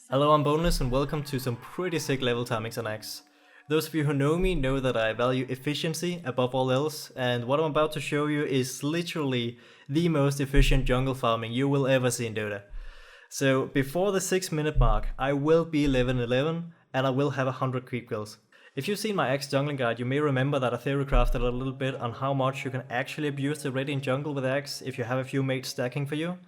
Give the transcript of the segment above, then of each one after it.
Hello, I'm Boneless and welcome to some pretty sick level timings on Axe. Those of you who know me know that I value efficiency above all else, and what I'm about to show you is literally the most efficient jungle farming you will ever see in Dota. So before the 6-minute mark, I will be level 11 and I will have 100 creep kills. If you've seen my Axe jungling guide, you may remember that I theorycrafted a little bit on how much you can actually abuse the Radiant jungle with Axe if you have a few mates stacking for you.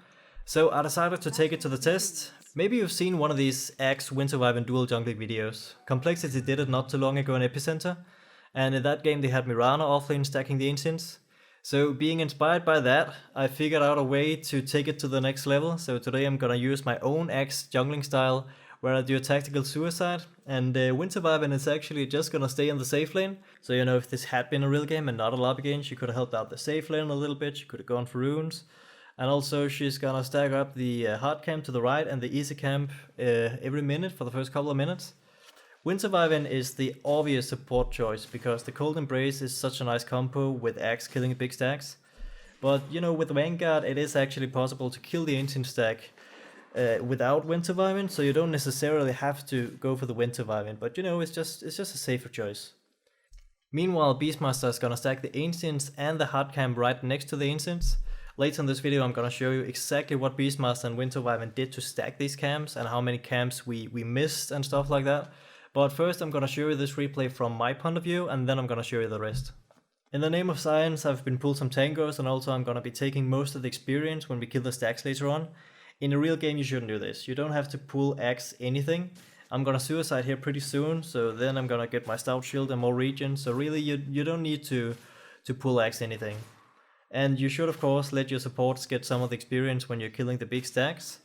So I decided to take it to the test. Maybe you've seen one of these Axe Winter Wyvern dual jungling videos. Complexity did it not too long ago in Epicenter, and in that game they had Mirana offlane stacking the Ancients. So being inspired by that, I figured out a way to take it to the next level. So today I'm gonna use my own Axe jungling style, where I do a tactical suicide, and Winter Wyvern is actually just gonna stay in the safe lane. So you know, if this had been a real game and not a lobby game, she could have helped out the safe lane a little bit, she could have gone for runes. And also she's gonna stack up the hard camp to the right and the easy camp every minute for the first couple of minutes. Winter Wyvern is the obvious support choice because the Cold Embrace is such a nice combo with Axe killing big stacks. But you know, with Vanguard it is actually possible to kill the Ancient stack without Winter Wyvern, so you don't necessarily have to go for the Winter Wyvern, but you know, it's just a safer choice. Meanwhile, Beastmaster is gonna stack the Ancients and the hard camp right next to the Ancients. Later in this video I'm gonna show you exactly what Beastmaster and Winter Wyvern did to stack these camps and how many camps we missed and stuff like that. But first I'm gonna show you this replay from my point of view, and then I'm gonna show you the rest. In the name of science, I've been pulled some tangos, and also I'm gonna be taking most of the experience when we kill the stacks later on. In a real game you shouldn't do this. You don't have to pull Axe anything. I'm gonna suicide here pretty soon, so then I'm gonna get my stout shield and more regen, so really you don't need to pull Axe anything. And you should of course let your supports get some of the experience when you're killing the big stacks.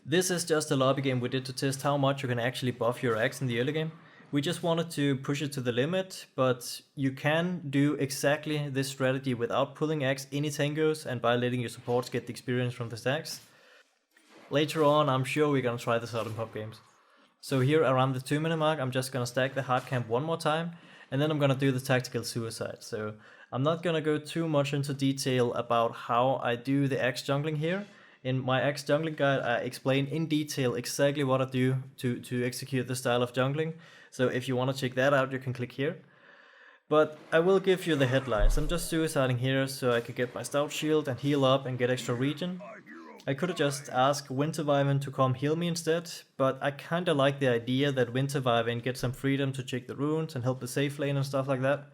This is just a lobby game we did to test how much you can actually buff your Axe in the early game. We just wanted to push it to the limit, but you can do exactly this strategy without pulling Axe any tangos and by letting your supports get the experience from the stacks. Later on I'm sure we're gonna try this out in pub games. So here around the 2-minute mark I'm just gonna stack the hard camp one more time, and then I'm gonna do the tactical suicide. So I'm not gonna go too much into detail about how I do the Axe jungling here. In my Axe jungling guide I explain in detail exactly what I do to execute the style of jungling. So if you want to check that out you can click here. But I will give you the headlines. I'm just suiciding here so I could get my stout shield and heal up and get extra regen. I could have just asked Winter Wyvern to come heal me instead, but I kinda like the idea that Winter Wyvern gets some freedom to check the runes and help the safe lane and stuff like that.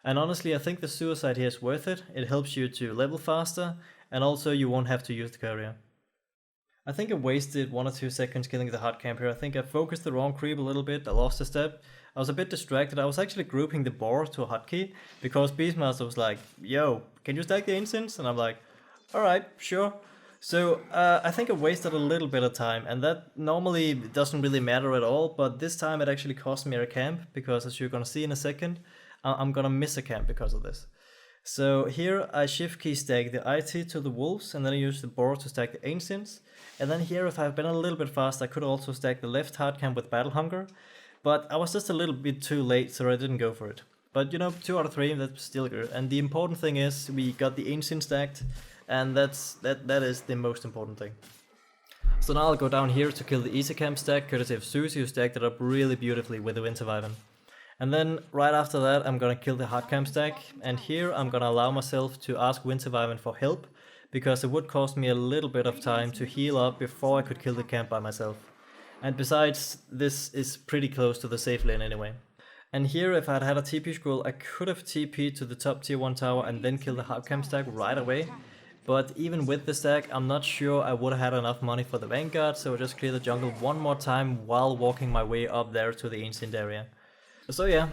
And honestly, I think the suicide here is worth it. It helps you to level faster, and also you won't have to use the courier. I think I wasted 1 or 2 seconds killing the hard camp here. I think I focused the wrong creep a little bit, I lost a step. I was a bit distracted. I was actually grouping the boar to a hotkey, because Beastmaster was like, yo, can you stack the Ancients? And I'm like, alright, sure. So I think I wasted a little bit of time, and that normally doesn't really matter at all, but this time it actually cost me a camp, because as you're gonna see in a second, I'm gonna miss a camp because of this. So here I shift key stack the IT to the wolves, and then I use the board to stack the Ancients. And then here, if I've been a little bit fast, I could also stack the left hard camp with Battle Hunger. But I was just a little bit too late, so I didn't go for it. But you know, 2 out of 3, that's still good. And the important thing is we got the Ancient stacked, and that is the most important thing. So now I'll go down here to kill the easy camp stack, courtesy of Susie, who stacked it up really beautifully with the Winter Wyvern. And then right after that I'm gonna kill the hard camp stack, and here I'm gonna allow myself to ask Winter Wyvern for help, because it would cost me a little bit of time to heal up before I could kill the camp by myself. And besides, this is pretty close to the safe lane anyway. And here, if I'd had a TP scroll, I could have TP'd to the top tier 1 tower and then killed the hard camp stack right away. But even with the stack, I'm not sure I would have had enough money for the Vanguard, so I just clear the jungle one more time while walking my way up there to the Ancient area. So yeah,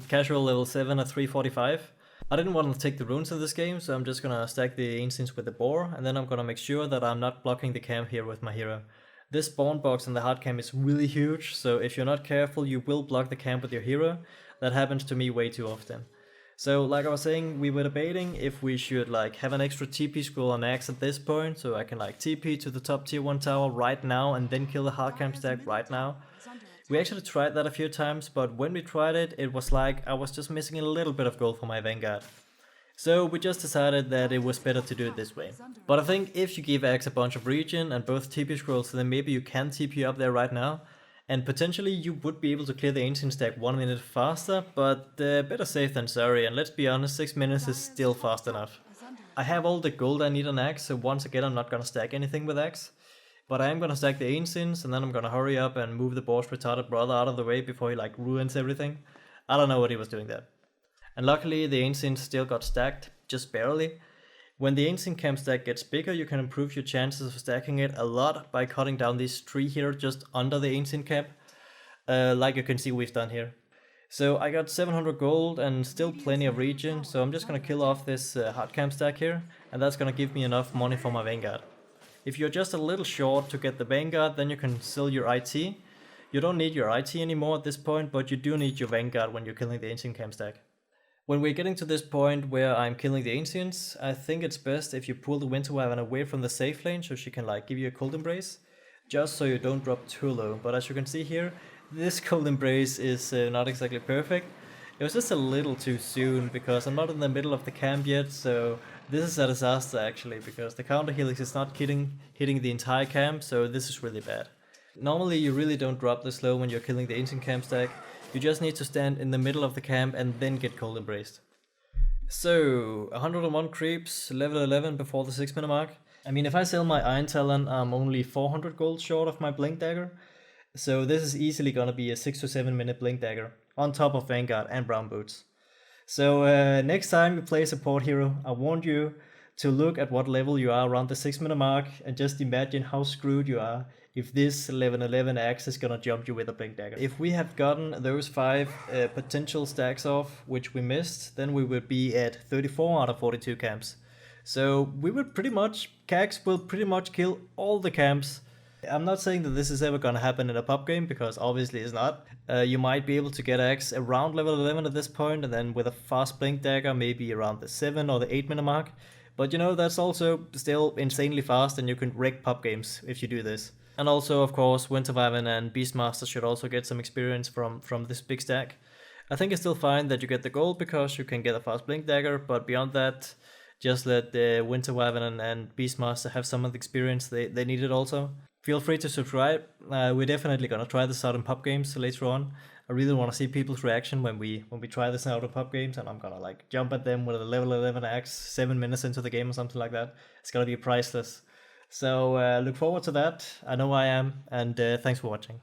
casual level 7 at 345. I didn't want to take the runes in this game, so I'm just gonna stack the Ancients with the boar, and then I'm gonna make sure that I'm not blocking the camp here with my hero. This spawn box in the hard camp is really huge, so if you're not careful you will block the camp with your hero. That happens to me way too often. So like I was saying, we were debating if we should like have an extra TP scroll on Axe at this point, so I can like TP to the top tier 1 tower right now and then kill the hard camp stack right now. We actually tried that a few times, but when we tried it, it was like I was just missing a little bit of gold for my Vanguard. So we just decided that it was better to do it this way. But I think if you give Axe a bunch of regen and both TP scrolls, then maybe you can TP up there right now. And potentially you would be able to clear the ancient stack 1 minute faster, but better safe than sorry, and let's be honest, 6 minutes is still fast enough. I have all the gold I need on Axe, so once again I'm not gonna stack anything with Axe. But I am gonna stack the ancients, and then I'm gonna hurry up and move the boss retarded brother out of the way before he like ruins everything. I don't know what he was doing there. And luckily the ancient still got stacked, just barely. When the ancient camp stack gets bigger, you can improve your chances of stacking it a lot by cutting down this tree here just under the ancient camp, like you can see we've done here. So I got 700 gold and still plenty of regen, so I'm just gonna kill off this hard camp stack here, and that's gonna give me enough money for my vanguard. If you're just a little short to get the vanguard, then you can sell your IT. You don't need your IT anymore at this point, but you do need your vanguard when you're killing the ancient camp stack. When we're getting to this point where I'm killing the ancients, I think it's best if you pull the Winter Wyvern away from the safe lane so she can like give you a cold embrace, just so you don't drop too low. But as you can see here, this cold embrace is not exactly perfect. It was just a little too soon because I'm not in the middle of the camp yet, so this is a disaster actually, because the counter helix is not hitting the entire camp, so this is really bad. Normally you really don't drop this low when you're killing the ancient camp stack. You just need to stand in the middle of the camp and then get cold embraced. So, 101 creeps, level 11 before the 6 minute mark. I mean, if I sell my Iron Talon, I'm only 400 gold short of my Blink Dagger. So this is easily gonna be a 6 to 7 minute Blink Dagger, on top of Vanguard and Brown Boots. So next time you play a support hero, I want you to look at what level you are around the 6 minute mark and just imagine how screwed you are if this 1111 axe is gonna jump you with a Blink Dagger. If we have gotten those 5 potential stacks off, which we missed, then we would be at 34 out of 42 camps. So we would Cax will pretty much kill all the camps. I'm not saying that this is ever gonna happen in a pub game, because obviously it's not. You might be able to get Axe around level 11 at this point, and then with a fast Blink Dagger maybe around the 7 or the 8 minute mark. But you know, that's also still insanely fast, and you can wreck pub games if you do this. And also, of course, Winter Wyvern and Beastmaster should also get some experience from this big stack. I think it's still fine that you get the gold because you can get a fast Blink Dagger, but beyond that, just let the Winter Wyvern and Beastmaster have some of the experience they need it also. Feel free to subscribe. We're definitely gonna try this out in pub games later on. I really want to see people's reaction when we try this out in pub games, and I'm gonna like jump at them with a level 11 axe 7 minutes into the game or something like that. It's gonna be priceless. So look forward to that. I know I am, and thanks for watching.